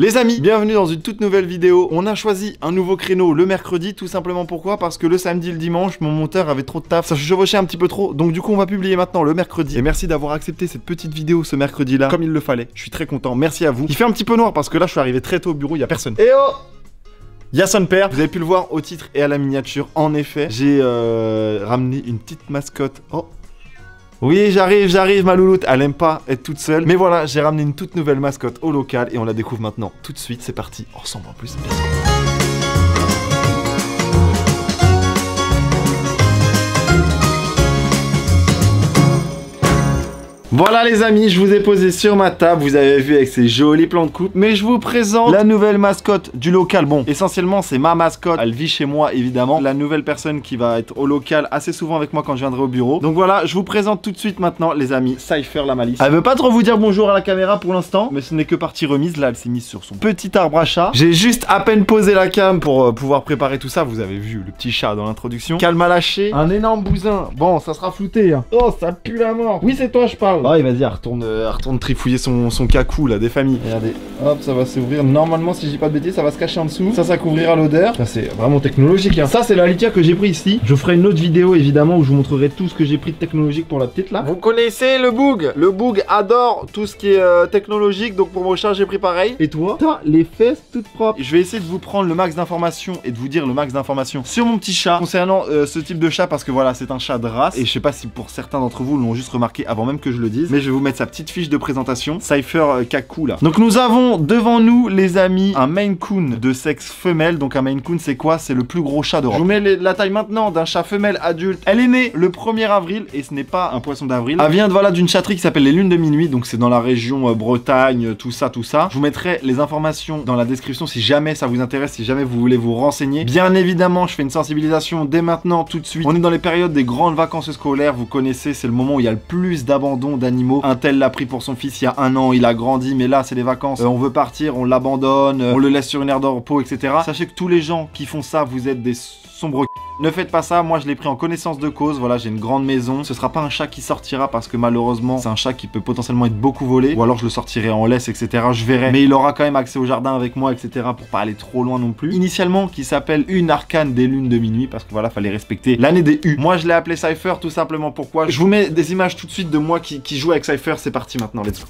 Les amis, bienvenue dans une toute nouvelle vidéo. On a choisi un nouveau créneau le mercredi, tout simplement pourquoi? Parce que le samedi et le dimanche, mon monteur avait trop de taf, ça chevauchait un petit peu trop. Donc du coup, on va publier maintenant le mercredi. Et merci d'avoir accepté cette petite vidéo ce mercredi-là, comme il le fallait. Je suis très content, merci à vous. Il fait un petit peu noir parce que là, je suis arrivé très tôt au bureau, il y a personne. Eh oh! Y'a son père, vous avez pu le voir au titre et à la miniature. En effet, j'ai ramené une petite mascotte. Oh! Oui, j'arrive, ma louloute. Elle aime pas être toute seule. Mais voilà, j'ai ramené une toute nouvelle mascotte au local et on la découvre maintenant tout de suite. C'est parti. On ressemble en plus. Voilà les amis, je vous ai posé sur ma table, vous avez vu avec ces jolis plans de coupe, mais je vous présente la nouvelle mascotte du local. Bon, essentiellement c'est ma mascotte, elle vit chez moi évidemment, la nouvelle personne qui va être au local assez souvent avec moi quand je viendrai au bureau. Donc voilà, je vous présente tout de suite maintenant les amis, Cypher la malice. Elle veut pas trop vous dire bonjour à la caméra pour l'instant, mais ce n'est que partie remise, là elle s'est mise sur son petit arbre à chat. J'ai juste à peine posé la cam pour pouvoir préparer tout ça, vous avez vu le petit chat dans l'introduction. Calme à lâcher, un énorme bousin, bon ça sera flouté hein. Oh ça pue la mort, oui c'est toi je parle. Ah, vas-y, retourne trifouiller son cacou là, des familles. Regardez, hop, ça va s'ouvrir. Normalement, si je dis pas de bêtises, ça va se cacher en dessous. Ça couvrira l'odeur. Ça, c'est vraiment technologique. Hein. Ça, c'est la litière que j'ai pris ici. Je ferai une autre vidéo évidemment où je vous montrerai tout ce que j'ai pris de technologique pour la petite là. Vous connaissez le Boog? Le Boog adore tout ce qui est technologique. Donc pour mon chat, j'ai pris pareil. Et toi, t'as les fesses toutes propres. Je vais essayer de vous prendre le max d'informations et de vous dire le max d'informations sur mon petit chat concernant ce type de chat parce que voilà, c'est un chat de race. Et je sais pas si pour certains d'entre vous l'ont juste remarqué avant même que je le dise. Mais je vais vous mettre sa petite fiche de présentation, Cypher Kaku là. Donc nous avons devant nous les amis un Maine Coon de sexe femelle. Donc un Maine Coon c'est quoi? C'est le plus gros chat d'Europe. Je vous mets la taille maintenant d'un chat femelle adulte. Elle est née le 1er avril et ce n'est pas un poisson d'avril. Elle vient voilà d'une chatterie qui s'appelle les Lunes de Minuit. Donc c'est dans la région Bretagne, tout ça. Je vous mettrai les informations dans la description si jamais ça vous intéresse, si jamais vous voulez vous renseigner. Bien évidemment, je fais une sensibilisation dès maintenant, tout de suite. On est dans les périodes des grandes vacances scolaires. Vous connaissez, c'est le moment où il y a le plus d'abandon d'animaux. Un tel l'a pris pour son fils il y a 1 an, il a grandi, mais là c'est les vacances, on veut partir, on l'abandonne, on le laisse sur une aire de repos, etc. Sachez que tous les gens qui font ça, vous êtes des sombres. Ne faites pas ça, moi je l'ai pris en connaissance de cause, voilà j'ai une grande maison, ce sera pas un chat qui sortira parce que malheureusement c'est un chat qui peut potentiellement être beaucoup volé, ou alors je le sortirai en laisse, etc. Je verrai, mais il aura quand même accès au jardin avec moi, etc. pour pas aller trop loin non plus. Initialement qui s'appelle une arcane des lunes de minuit parce que voilà fallait respecter l'année des U. Moi je l'ai appelé Cypher tout simplement pourquoi. Je vous mets des images tout de suite de moi qui joue avec Cypher, c'est parti maintenant, let's go.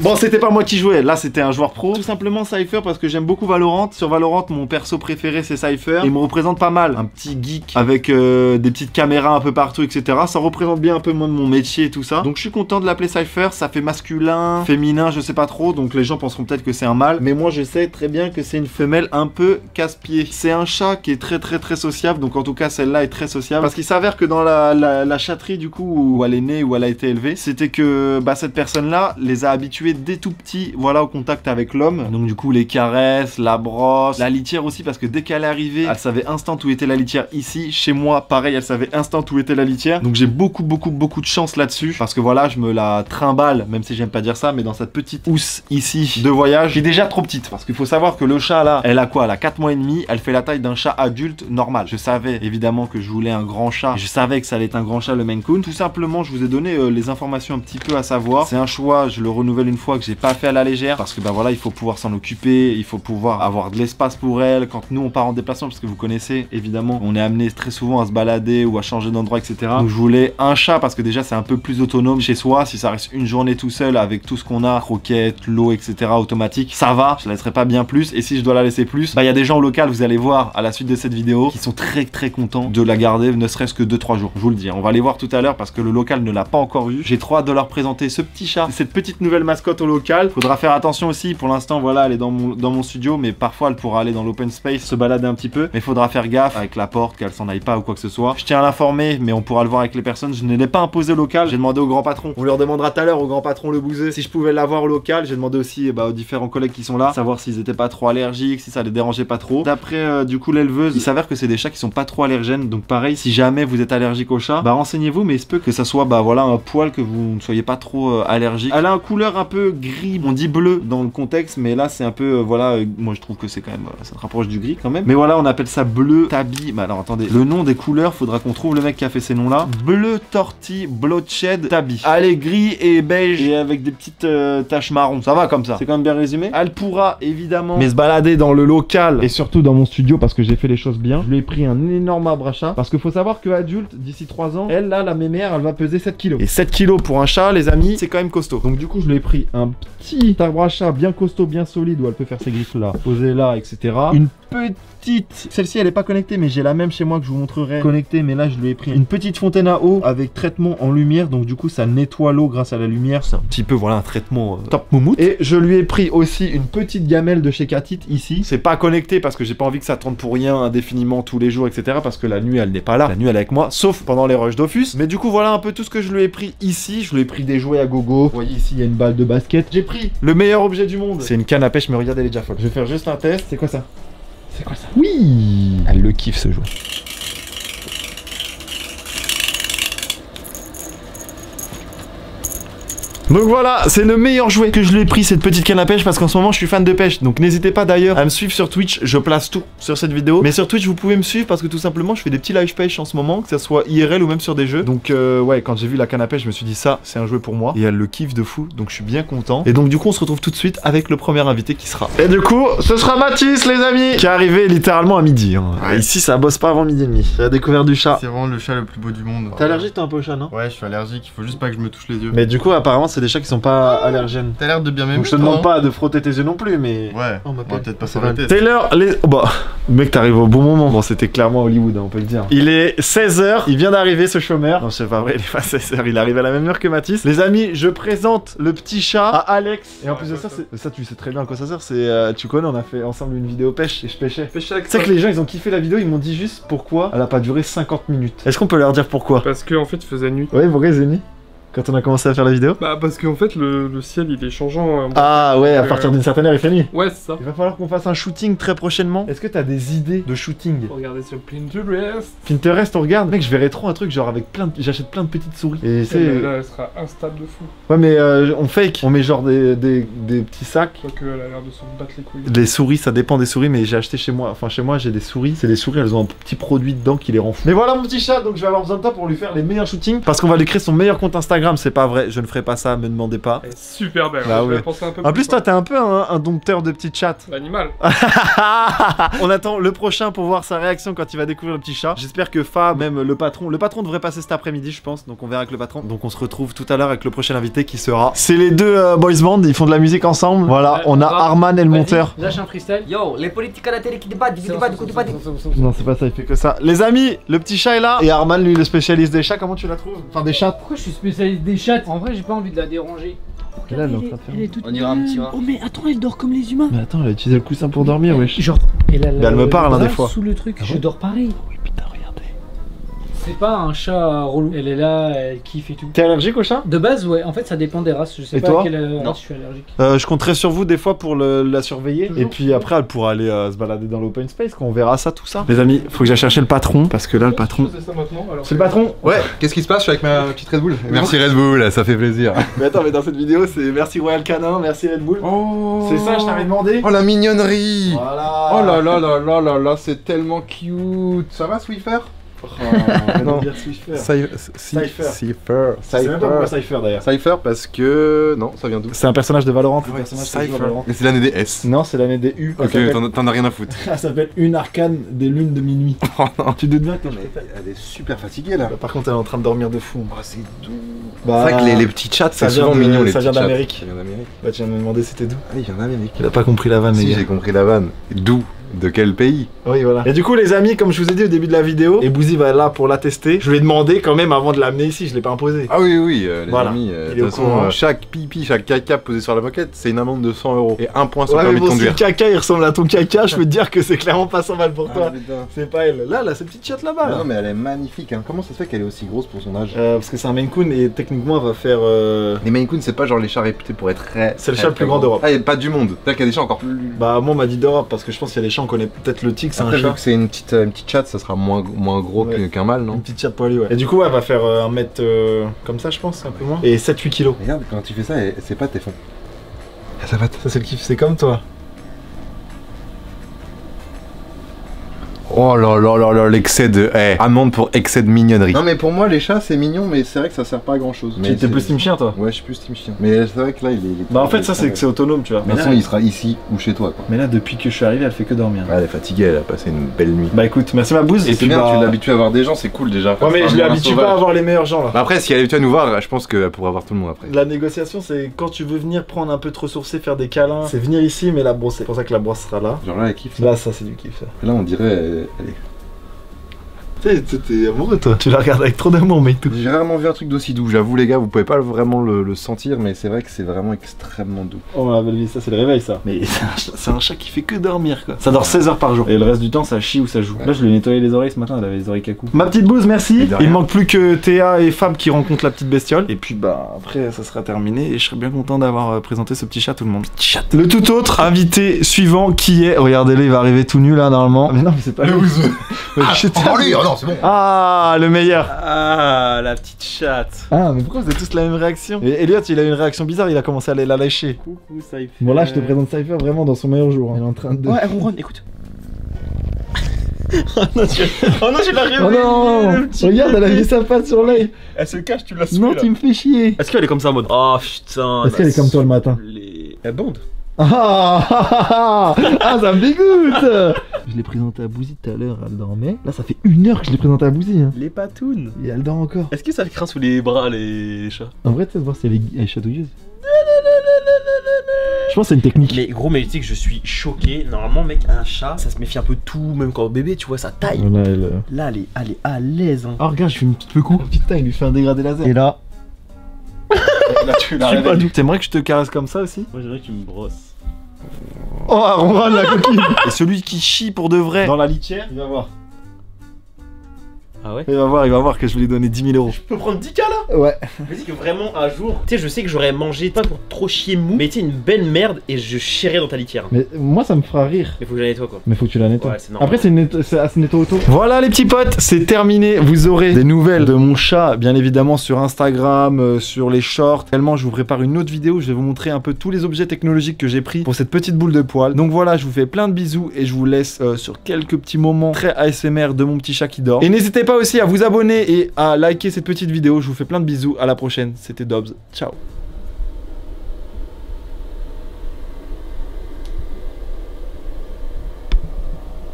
Bon, c'était pas moi qui jouais, là c'était un joueur pro. Tout simplement Cypher parce que j'aime beaucoup Valorant. Sur Valorant, mon perso préféré c'est Cypher. Il me représente pas mal. Un petit geek avec des petites caméras un peu partout, etc. Ça représente bien un peu moi mon métier et tout ça. Donc je suis content de l'appeler Cypher. Ça fait masculin, féminin, je sais pas trop. Donc les gens penseront peut-être que c'est un mâle. Mais moi je sais très bien que c'est une femelle un peu casse-pied. C'est un chat qui est très sociable. Donc en tout cas celle-là est très sociable. Parce qu'il s'avère que dans la chatterie du coup où elle est née, où elle a été élevée, c'était que bah, cette personne-là les a habitués dès tout petit, voilà, au contact avec l'homme. Donc du coup les caresses, la brosse, la litière aussi parce que dès qu'elle est arrivée, elle savait instant où était la litière ici. Chez moi, pareil, elle savait instant où était la litière. Donc j'ai beaucoup de chance là-dessus parce que voilà, je me la trimballe, même si j'aime pas dire ça, mais dans cette petite housse ici de voyage, qui est déjà trop petite parce qu'il faut savoir que le chat là, elle a quoi? Elle a 4 mois et demi, elle fait la taille d'un chat adulte normal. Je savais évidemment que je voulais un grand chat, je savais que ça allait être un grand chat le Maine Coon. Tout simplement, je vous ai donné les informations un petit peu à savoir. C'est un choix, je le renouvelle une fois que j'ai pas fait à la légère parce que bah voilà il faut pouvoir s'en occuper, il faut pouvoir avoir de l'espace pour elle quand nous on part en déplacement parce que vous connaissez évidemment on est amené très souvent à se balader ou à changer d'endroit etc. Donc je voulais un chat parce que déjà c'est un peu plus autonome chez soi, si ça reste une journée tout seul avec tout ce qu'on a, croquettes, l'eau etc. automatique, ça va, je la laisserai pas bien plus et si je dois la laisser plus, bah il y a des gens au local, vous allez voir à la suite de cette vidéo qui sont très contents de la garder ne serait-ce que 2-3 jours, je vous le dis, on va les voir tout à l'heure parce que le local ne l'a pas encore eu. J'ai trop hâte de leur présenter ce petit chat, cette petite nouvelle mascotte au local. Faudra faire attention aussi, pour l'instant voilà elle est dans mon studio mais parfois elle pourra aller dans l'open space, se balader un petit peu, mais faudra faire gaffe avec la porte qu'elle s'en aille pas ou quoi que ce soit. Je tiens à l'informer mais on pourra le voir avec les personnes, je ne l'ai pas imposé au local, j'ai demandé au grand patron, on leur demandera tout à l'heure au grand patron le bouseux si je pouvais l'avoir au local. J'ai demandé aussi aux différents collègues qui sont là, savoir s'ils étaient pas trop allergiques, si ça les dérangeait pas trop. D'après du coup l'éleveuse, il s'avère que c'est des chats qui sont pas trop allergènes, donc pareil si jamais vous êtes allergique au chat, bah renseignez-vous mais il se peut que ça soit bah voilà un poil que vous ne soyez pas trop allergique. Elle a une couleur un peu peu gris. On dit bleu dans le contexte, mais là c'est un peu, voilà, moi je trouve que c'est quand même, ça se rapproche du gris quand même. Mais voilà, on appelle ça bleu tabi. Bah alors attendez, le nom des couleurs, faudra qu'on trouve le mec qui a fait ces noms-là. Bleu tortille bloodshed tabi. Allez, gris et beige et avec des petites taches marron. Ça va comme ça. C'est quand même bien résumé. Elle pourra évidemment mais se balader dans le local et surtout dans mon studio parce que j'ai fait les choses bien. Je lui ai pris un énorme arbre à chat parce qu'il faut savoir que adulte, d'ici 3 ans, elle là, la mémère, elle va peser 7 kilos. Et 7 kilos pour un chat, les amis, c'est quand même costaud. Donc du coup, je lui ai pris un petit arbre à chat bien costaud, bien solide où elle peut faire ses griffes là, poser là, etc. Une petite, celle-ci elle est pas connectée mais j'ai la même chez moi que je vous montrerai connectée, mais là je lui ai pris une petite fontaine à eau avec traitement en lumière, donc du coup ça nettoie l'eau grâce à la lumière. C'est un petit peu voilà un traitement top moumoute. Et je lui ai pris aussi une petite gamelle de chez Catite ici. C'est pas connecté parce que j'ai pas envie que ça tourne pour rien indéfiniment tous les jours, etc. parce que la nuit elle n'est pas là, la nuit elle est avec moi, sauf pendant les rushs Dofus. Mais du coup voilà un peu tout ce que je lui ai pris ici. Je lui ai pris des jouets à gogo. Vous voyez ici il y a une balle de basket. J'ai pris le meilleur objet du monde, c'est une canne à pêche, mais regardez elle est déjà folle. Je vais faire juste un test. C'est quoi ça? C'est quoi ça? Oui! Elle le kiffe ce jouet. Donc voilà, c'est le meilleur jouet que je lui ai pris, cette petite canne à pêche, parce qu'en ce moment je suis fan de pêche. Donc n'hésitez pas d'ailleurs à me suivre sur Twitch, je place tout sur cette vidéo. Mais sur Twitch vous pouvez me suivre parce que tout simplement je fais des petits live pêche en ce moment, que ça soit IRL ou même sur des jeux. Donc ouais, quand j'ai vu la canne à pêche je me suis dit ça c'est un jouet pour moi. Et elle le kiffe de fou, donc je suis bien content. Et donc du coup on se retrouve tout de suite avec le premier invité qui sera. Et du coup ce sera Mathis les amis, qui est arrivé littéralement à midi hein. Ouais. Ici ça bosse pas avant midi et demi. J'ai la découverte du chat. C'est vraiment le chat le plus beau du monde. T'es allergique toi un peu au chat non? Ouais je suis allergique, il faut juste pas que je me touche les yeux. Mais du coup apparemment c'est des chats qui sont pas allergènes. T'as l'air de bien m'aimer. Donc je te demande pas de frotter tes yeux non plus, mais. Ouais, on va peut-être pas s'arrêter. Taylor, les. Oh bah, mec, t'arrives au bon moment. Bon, c'était clairement Hollywood, hein, on peut le dire. Il est 16h, il vient d'arriver ce chômeur. Non, c'est pas vrai, il est pas 16h, il arrive à la même heure que Mathis. Les amis, je présente le petit chat à Alex. Et en plus de ça, ça, tu sais très bien à quoi ça sert. C'est. Tu connais, on a fait ensemble une vidéo pêche et je pêchais. Tu sais que les gens, ils ont kiffé la vidéo, ils m'ont dit juste pourquoi elle a pas duré 50 minutes. Est-ce qu'on peut leur dire pourquoi? Parce qu'en fait il faisait nuit. Ouais, pourquoi c'est nuit? Quand on a commencé à faire la vidéo? Bah parce qu'en fait le ciel il est changeant. Ah ouais, à partir d'une certaine heure il fait nuit. Ouais c'est ça. Il va falloir qu'on fasse un shooting très prochainement. Est-ce que t'as des idées de shooting? Regardez sur Pinterest. Pinterest on regarde. Mec je verrais trop un truc genre avec plein de... J'achète plein de petites souris. Et c'est... Là elle sera instable de fou. Ouais mais on fake. On met genre des petits sacs. Je crois qu'elle a l'air de se battre les couilles. Les souris ça dépend des souris, mais j'ai acheté chez moi. Enfin chez moi j'ai des souris. C'est des souris, elles ont un petit produit dedans qui les rend fous. Mais voilà mon petit chat, donc je vais avoir besoin de toi pour lui faire les meilleurs shootings. Parce qu'on va lui créer son meilleur compte Instagram. C'est pas vrai, je ne ferai pas ça, me demandez pas. Elle est super belle, bah, je ouais. vais penser un peu en plus toi t'es un peu un dompteur de petits chats. L'animal. On attend le prochain pour voir sa réaction quand il va découvrir le petit chat. J'espère que Fab, même le patron devrait passer cet après-midi je pense, donc on verra avec le patron. Donc on se retrouve tout à l'heure avec le prochain invité qui sera... C'est les deux boys band, ils font de la musique ensemble. Voilà, on a Arman et le monteur. Lâche un freestyle. Yo, les politiques à la télé qui débattent, Non c'est pas ça, il fait que ça. Les amis, le petit chat est là. Et Arman lui le spécialiste des chats, comment tu la trouves? Enfin des chats. Pourquoi je suis spécialiste des chats? En vrai j'ai pas envie de la déranger. Là, elle est toute on ira un petit rat. Oh mais attends, elle dort comme les humains. Mais attends, elle a utilisé le coussin pour dormir, wesh. Genre, elle me parle, hein, des fois. Sous le truc, Ah je bon dors pareil. Oui, putain, regardez. C'est pas un chat relou. Elle est là, elle kiffe et tout. T'es allergique au chat? De base, ouais. En fait, ça dépend des races. Je sais et pas toi à quelle race je suis allergique. Je compterai sur vous des fois pour la surveiller. Toujours. Et puis après, elle pourra aller se balader dans l'open space quand on verra ça, tout ça. Les amis, faut que j'aille chercher le patron parce que là, le patron. C'est le patron? Ouais, qu'est-ce qui se passe? Je suis avec ma petite Red Bull. Merci Red Bull, ça fait plaisir. Mais attends, mais dans cette vidéo, c'est merci Royal Canin, merci Red Bull. Oh, c'est ça, je t'avais demandé. Oh la mignonnerie. Voilà. Oh là là là là là là, c'est tellement cute. Ça va Swiffer? Oh, non, Cypher. C'est même pas pourquoi Cypher d'ailleurs. Cypher parce que... Non, ça vient d'où? C'est un personnage de Valorant. Ouais, Cypher. Mais c'est l'année des S. Non, c'est l'année des U. Ok, t'en as rien à foutre. Ça s'appelle une arcane des lunes de minuit. Oh non. Tu doutes bien que elle est super fatiguée là. Par contre, elle est en train de dormir de fou. Oh, c'est doux. Bah, c'est vrai que les petits chats, c'est souvent mignon les petits chats. Ça vient d'Amérique. Ça vient d'Amérique. Bah, tu viens de me demander c'était d'où? Ah, il vient d'Amérique. Il a pas compris la vanne, les Si, gars. j'ai compris la vanne. D'où? De quel pays? Oui, voilà. Et du coup, les amis, comme je vous ai dit au début de la vidéo, et Bouzy va être là pour la tester, je lui ai demandé quand même avant de l'amener ici, je l'ai pas imposé. Ah oui, oui, les voilà. amis, de toute façon, chaque pipi, chaque caca posé sur la moquette, c'est une amende de 100 € et un point sur le permis de conduire. Si le caca il ressemble à ton caca, je peux te dire que c'est clairement pas 100 balles pour toi. Putain. C'est pas elle. Là, cette petite chatte là-bas. Là. Non, mais elle est magnifique. Hein. Comment ça se fait qu'elle est aussi grosse pour son âge? Parce que c'est un Maine Coon et techniquement elle va faire. Les Maine Coon, c'est pas genre les chats réputés pour être très. C'est le chat le plus grand d'Europe. Ah, il y a pas du monde. C'est-à-dire qu'il y a des chats encore plus. Bah, moi on m'a dit d'Europe parce que je pense qu'il y a des chats, on connaît peut-être le tic, c'est un chat. chat. Vu que c'est une petite chatte, ça sera moins gros qu'un mâle, non? Une petite chatte poilue, ouais. Et du coup, elle va faire un mètre comme ça, je pense, un peu moins. Et 7-8 kilos. Regarde, quand tu fais ça, c'est pas tes fonds. Ça c'est le kiff, c'est comme toi. Oh là là là là, l'excès de... amende pour excès de mignonnerie. Non mais pour moi les chats c'est mignon mais c'est vrai que ça sert pas à grand chose. Mais t'es plus team chien toi? Ouais je suis plus team chien. Mais c'est vrai que là il est... Bah en fait ça c'est que c'est autonome tu vois. Mais de toute façon il sera ici ou chez toi quoi. Mais là depuis que je suis arrivé elle fait que dormir. Ouais, elle est fatiguée, elle a passé une belle nuit. Bah écoute, merci ma bouse. Et c'est bien, tu l'habitues à voir des gens, c'est cool déjà. Ouais mais je l'habitue pas à voir les meilleurs gens là. Bah après si elle est habituée à nous voir, je pense qu'elle pourra voir tout le monde après. La négociation c'est quand tu veux venir prendre un peu de ressourcer, faire des câlins, c'est venir ici mais la brosse. C'est pour ça que la brosse sera là. Genre là elle kiffe. Là ça c'est du kiff ça. Là on dirait... Allez. T'es amoureux toi. Tu la regardes avec trop d'amour mec tout. J'ai rarement vu un truc d'aussi doux, j'avoue les gars, vous pouvez pas vraiment le sentir mais c'est vrai que c'est vraiment extrêmement doux. Oh la belle vie, ça c'est le réveil ça. Mais c'est un chat qui fait que dormir quoi. Ça dort 16 heures par jour. Et le reste du temps ça chie ou ça joue. Ouais. Là je lui ai nettoyé les oreilles ce matin, elle avait les oreilles cacou. Ma petite bouse merci. Il manque plus que Théa et Fab qui rencontrent la petite bestiole. Et puis bah après ça sera terminé et je serais bien content d'avoir présenté ce petit chat à tout le monde. Petit chat. Le tout autre invité suivant qui est... Regardez-le, il va arriver tout nu là normalement. Mais non mais c'est pas lui. Oh non c'est bon. Ah, le meilleur. Ah, la petite chatte. Ah, mais pourquoi vous avez tous la même réaction? Et Elliot, il a eu une réaction bizarre, il a commencé à aller la lâcher. Coucou, Cypher. Bon, là, je te présente Cypher vraiment dans son meilleur jour. Hein. Il est en train de... Ouais, Ron, écoute. Oh non, tu l'as réveillé. Oh non, regarde, elle a mis sa patte sur l'œil. Elle se cache, tu l'as saoulée. Non, tu me fais chier. Est-ce qu'elle est comme ça en mode oh putain. Est-ce qu'elle est comme toi le matin? Elle bande. Ah, ça me dégoûte. Je l'ai présenté à Bouzy tout à l'heure, elle dormait. Là, ça fait 1 heure que je l'ai présenté à Bouzy. Hein. Les patounes. Et elle dort encore. Est-ce que ça le craint sous les bras, les chats? En vrai, tu sais, voir si elle est chatouilleuse. Je pense que c'est une technique. Mais gros, mais tu sais que je suis choqué. Normalement, mec, un chat, ça se méfie un peu de tout, même quand bébé, tu vois, sa taille. Voilà, Là, elle est à l'aise. Hein. Oh, regarde, je fais une petite peu coup. Putain, il lui fait un dégradé laser. Et là. Là, tu l'as pas doux. T'aimerais que je te caresse comme ça aussi? Moi, j'aimerais que tu me brosses. Oh, ronronne la coquine. Et celui qui chie pour de vrai dans la litière, il va voir. Ah ouais? Il va voir que je vais lui donner 10 000 €. Je peux prendre 10 K là? Ouais. Je me dis que vraiment un jour, tu sais, je sais que j'aurais mangé, pas pour trop chier mou, mais tu sais, une belle merde et je chierais dans ta litière. Mais moi ça me fera rire. Mais faut que je la nettoie quoi. Mais faut que tu la nettoies. Ouais, c'est normal. Après c'est assez nettoie auto. Voilà les petits potes, c'est terminé. Vous aurez des nouvelles de mon chat, bien évidemment sur Instagram, sur les shorts. Également je vous prépare une autre vidéo, je vais vous montrer un peu tous les objets technologiques que j'ai pris pour cette petite boule de poil. Donc voilà, je vous fais plein de bisous et je vous laisse sur quelques petits moments très ASMR de mon petit chat qui dort. Et n'hésitez pas aussi à vous abonner et à liker cette petite vidéo. Je vous fais plein de bisous. À la prochaine. C'était Dobbs. Ciao.